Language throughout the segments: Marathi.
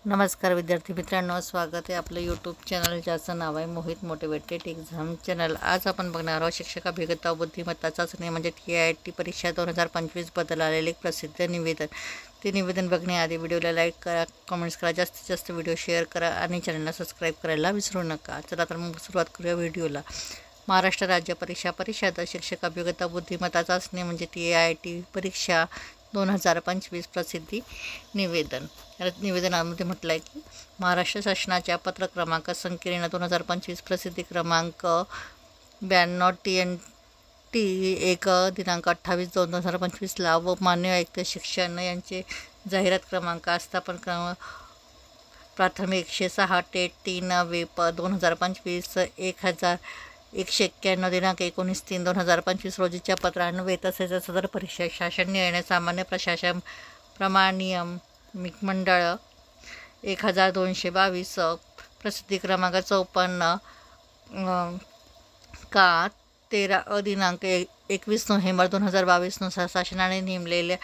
नमस्कार विद्यार्थी मित्रांनो, स्वागत आहे आपलं यूट्यूब चॅनल ज्याचं नाव आहे मोहित मोटिवेटेड एक्झाम चॅनल। आज आपण बघणार आहोत शिक्षक अभियंता बुद्धिमत्ता चाचणी म्हणजे TIT परीक्षा 2025 बद्दल आलेले एक प्रसिद्ध निवेदन। ते निवेदन बघण्याआधी व्हिडिओला लाईक करा, कमेंट्स करा, जास्तीत जास्त व्हिडिओ शेअर करा आणि चॅनलला सबस्क्राईब करायला विसरू नका। चला तर मग सुरुवात करूया व्हिडिओला। महाराष्ट्र राज्य परीक्षा परिषद शिक्षक अभियंता बुद्धिमत्ता चाचणी म्हणजे TIT परीक्षा 2025 प्रसिद्धी निवेदन। निवेदनामध्ये म्हटलं आहे की महाराष्ट्र शासनाच्या पत्र क्रमांक संख्येने 2025 प्रसिद्धी क्रमांक 92 TNT 1 दिनांक 28/2/2025 ला व मान्य आयुक्त शिक्षण यांचे जाहिरात क्रमांक आस्थापन क्रमांक प्राथमिक 106 टेट 3 वेप 2025 1191 दिनांक 19/3/2025 रोजीच्या पत्रान्वये तसेच सदर परीक्षा शासन निर्णय सामान्य प्रशासन प्रमाणियम मंडळ 1222 प्रसिद्धी क्रमांक 54 का 13 दिनांक 21 नोव्हेंबर 2022 नुसार शासनाने नेमलेल्या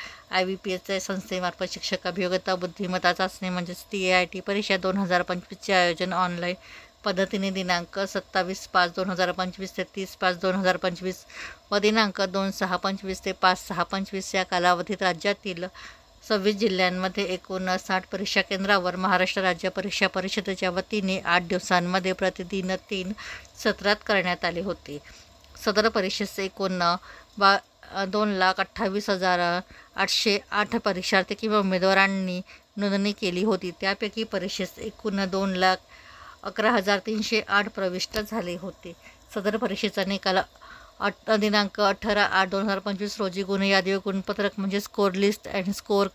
IBPS संस्थेमार्फत शिक्षक अभियंता बुद्धिमत्ता चाचणी म्हणजेच TIT परीक्षा 2025चे आयोजन ऑनलाईन पद्धतीने दिनांक 27/5/2025 ते 30/5/2025 व दिनांक 2/6/25 ते 5/6/25 या कालावधीत राज्यातील 26 जिल्ह्यांमध्ये एकूण 60 परीक्षा केंद्रावर महाराष्ट्र राज्य परीक्षा परिषदेच्या वतीने 8 दिवसांमध्ये प्रतिदिन 3 सत्रात करण्यात आले होते। सदर परीक्षेस एकूण 2,28,808 परीक्षार्थी किंवा उमेदवारांनी नोंदणी केली होती। त्यापैकी परीक्षेस एकूण 2,11,308 प्रविष्ट झाले होते। सदर परीक्षेचा निकाल दिनांक 18/8/2025 रोजी गुण यादी व गुणपत्रक म्हणजे score list and score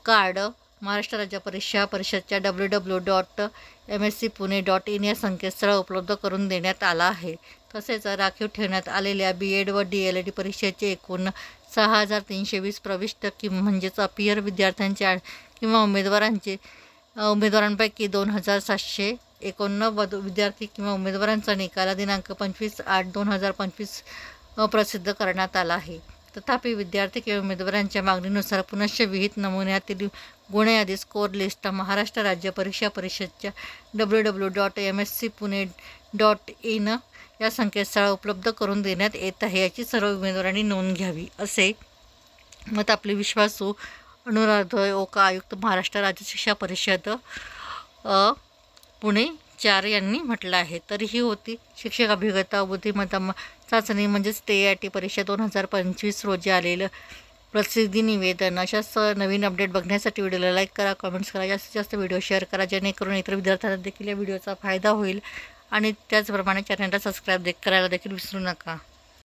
card Maharashtra राज्य परीक्षा परिषदच्या www.mscpune.in या संकेतस्थळ उपलब्ध करून देण्यात आला आहे। तसेच राखीव ठेवण्यात आलेल्या BEd व DLED परीक्षेचे एकूण 6,320 प्रविष्ट म्हणजेच अपियर विद्यार्थ्यांचे किंवा उमेदवारांपैकी 2,789 विद्यार्थी किंवा उमेदवारांचा निकाल दिनांक 25/8/2025 प्रसिद्ध करण्यात आला आहे। तथापि विद्यार्थी किंवा उमेदवारांच्या मागणीनुसार पुनश्च विहित नमुन्यातील गुणयादी स्कोर लिस्ट महाराष्ट्र राज्य परीक्षा परिषदच्या www.mscpune.in या संकेतस्थळ उपलब्ध करून देण्यात येत आहे। याची सर्व उमेदवारांनी नोंद घ्यावी असे मत आपले विश्वासू अनुराध ओका आयुक्त महाराष्ट्र राज्य शिक्षा परिषद पुणे 4 यांनी म्हटलं आहे। तर ही होती शिक्षक अभियंता बुद्धिमत्ता चाचणी म्हणजेच TIT परीक्षा 2025 रोजी आलेलं प्रसिद्धी निवेदन। अशाच नवीन अपडेट बघण्यासाठी व्हिडिओला लाईक करा, कमेंट्स करा, जास्तीत जास्त व्हिडिओ शेअर करा जेणेकरून इतर विद्यार्थ्यांना देखील या व्हिडिओचा फायदा होईल आणि त्याचप्रमाणे चॅनलला सबस्क्राईब करायला देखील विसरू नका।